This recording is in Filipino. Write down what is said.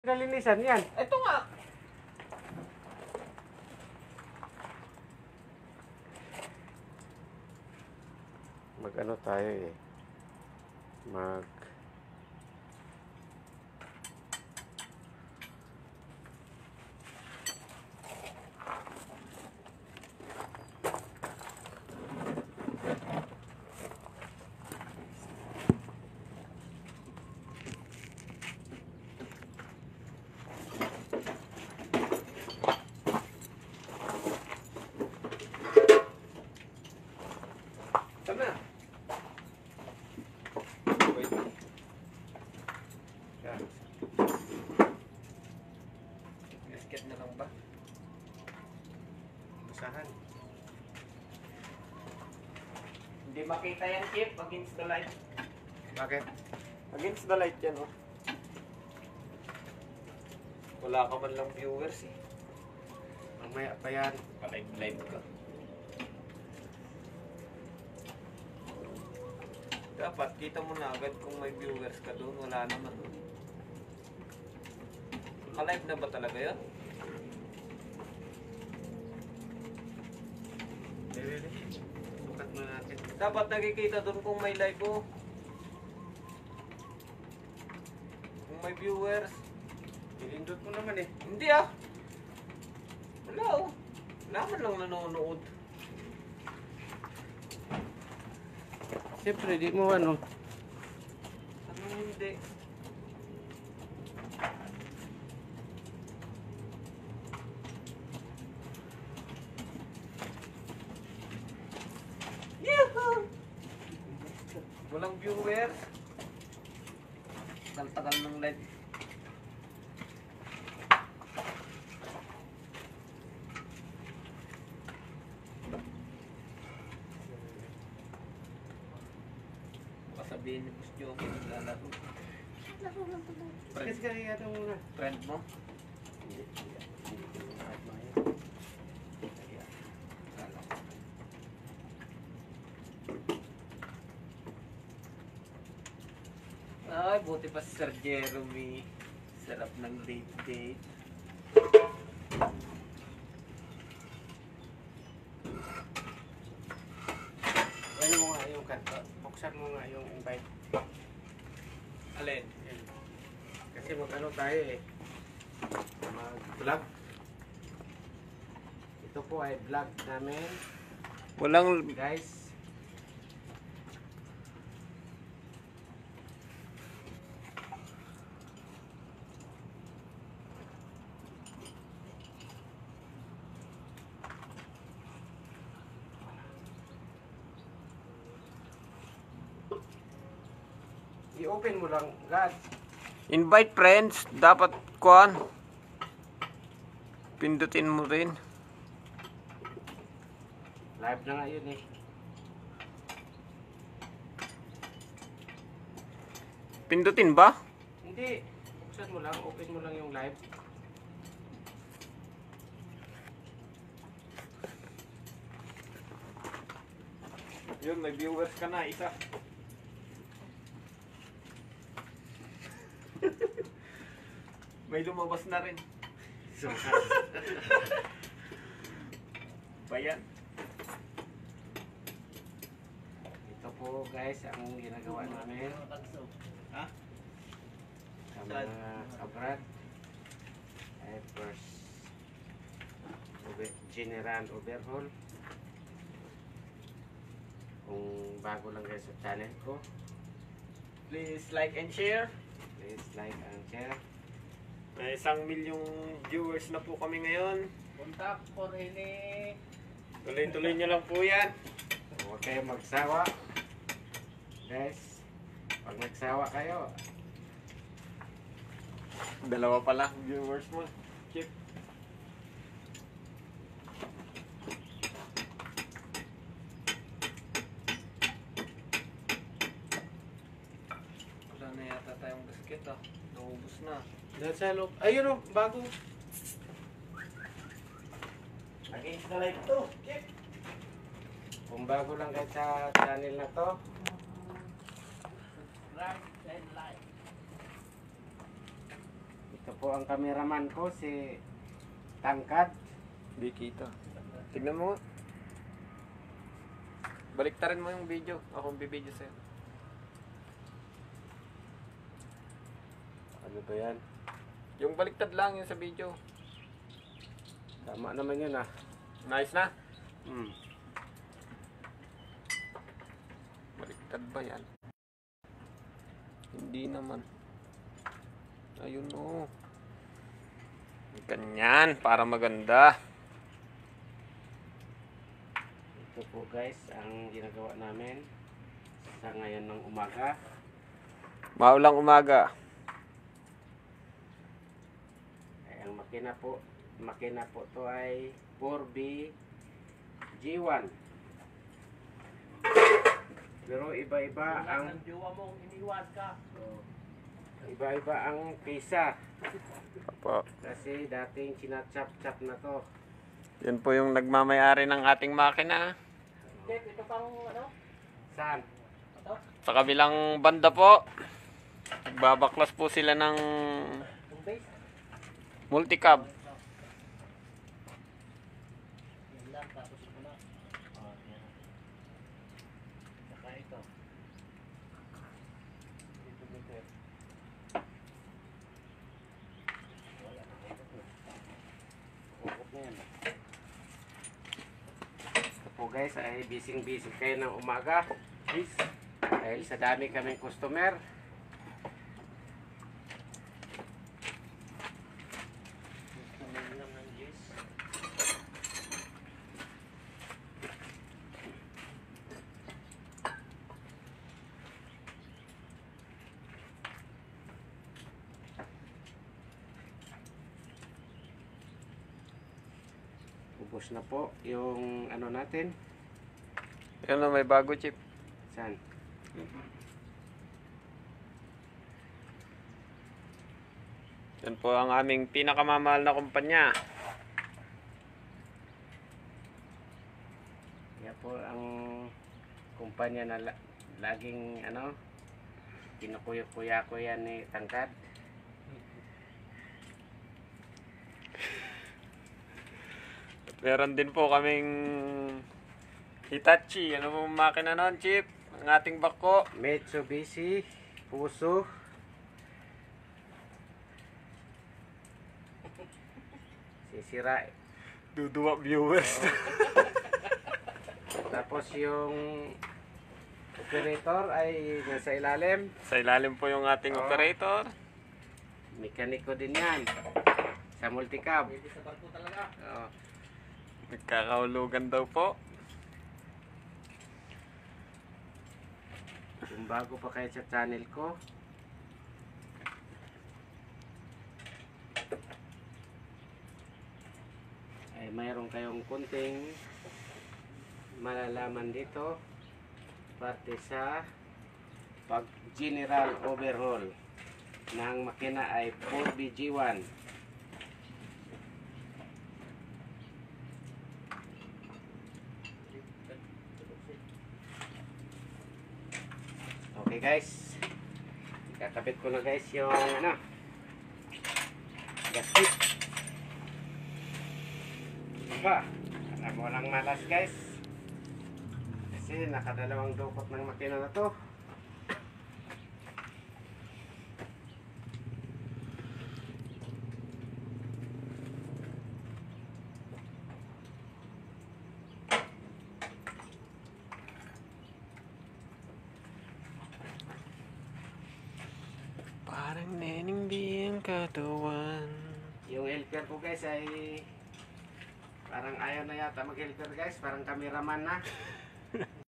Nalinisan yan. Ito nga. Mag-ano tayo eh. Tama. Wait. Yan. Gasket na lang ba? Basahan. Hindi makita yan, Chip, against the light. Bakit? Against the light yan, oh. Wala ka man lang viewers, eh. Mamaya pa yan. Pa-live ka. Dapat kita mo na agad kung may viewers ka doon. Wala naman. Ka-live na ba talaga yun? Dili. Sukat mo natin. Dapat nakikita doon kung may live, oh. Kung may viewers. Pinindot mo naman eh. Hindi, ah. Wala, oh. Wala man lang nanonood. Siyempre, di mo ano. Ano hindi? Yahoo! Walang viewers. Tagal ng live. Sabihin ni Boss Joe, naglalaro. Bakit ka ano muna? Friend mo? Ay, buti pa si Sir Jeremy. Sarap ng date. Ano mo nga yung kanto? Buksan mo nga yung invite. Alin? Yan. Kasi mag-ano tayo eh. Mag-vlog. Ito po ay vlog namin. Walang... Guys. I-open mo lang, God. Invite friends. Dapat kuhan. Pindutin mo rin. Live na nga yun eh. Pindutin ba? Hindi. Buksan mo lang, open mo lang yung live. Yun, may viewers ka na, isa. May lumabas na rin. So, Bayan. ito po guys ang ginagawa namin Ha? sa mga abroad. Ay first general overhaul. Kung bago lang kayo sa channel ko, Please like and share. please like and share. May 1,000,000 viewers na po kami ngayon. Contact for any... Tuloy-tuloy nyo lang po yan. Huwag kayong magsawa guys. Pag nagsawa kayo, Dalawa pala viewers mo. Chip. Wala na yata tayong gasket, ah. Naubos na. dahil sa loob, ayun o, bago. Against the light to. Chip. Kung bago lang kayo sa channel na to, Right and light. Ito po ang cameraman ko, si Tangkad. Di kita. Tignan mo nga. Baliktarin mo yung video. Ako ang bibidyo sa'yo. Ano ba yan? Yung baliktad lang yun sa video. Tama naman yun ah. Nice na? Hmm. Baliktad ba yan? Hindi naman. Ayun o. Ganyan, para maganda. Ito po guys, ang ginagawa namin sa ngayon ng umaga. Maulang umaga. Ay, ang makina po to ay 4B G1. Pero iba-iba ang Ang jowa mong iniwan ka. iba-iba ang pisa. Opo. Kasi dating sinachap-chap na to. Yan po yung nagmamayari ng ating makina. Jeff, ito pang ano? Saan? Ito? Sa kabilang banda po. Nagbabaklas po sila ng Yung base? multicab. Yan lang, tapos ito na. Oh, yan. Saka ito. Ito dito. Wala na kayo ito. Ukot na yan. Ito po guys ay busy kayo ng umaga. Please. Dahil sa dami kaming customer. Uminom ng juice. Ubos na po yung ano natin. Yan na, may bago chip. Saan? Yan po ang aming pinakamamahal na kumpanya. Yan po ang kumpanya na laging ano kinukuya ko yan ni Tangkad. Meron din po kaming Hitachi. Ano po makina nun, Chip? Ang ating bako. Mitsubishi Puso. Sisira. Duduwa viewers. Tapos yung operator ay nasa ilalim. Sa ilalim po yung ating Oo. operator. Mekaniko din yan. Sa multicab. Pwede sa barko talaga. Oo. Nagkakahulugan daw po. Kung bago pa kayo sa channel ko, ay mayroon kayong kunting malalaman dito parte sa pag general overhaul ng makina ay 4BG1. Okay guys, kakabit ko na guys yung ano gasket. Diba? Alam mo lang malas guys, kasi nakadalawang dukot ng makina na to. Parang nening biyang katawan. Yung helper ko guys ay parang ayaw na yata mag helper guys, parang cameraman na.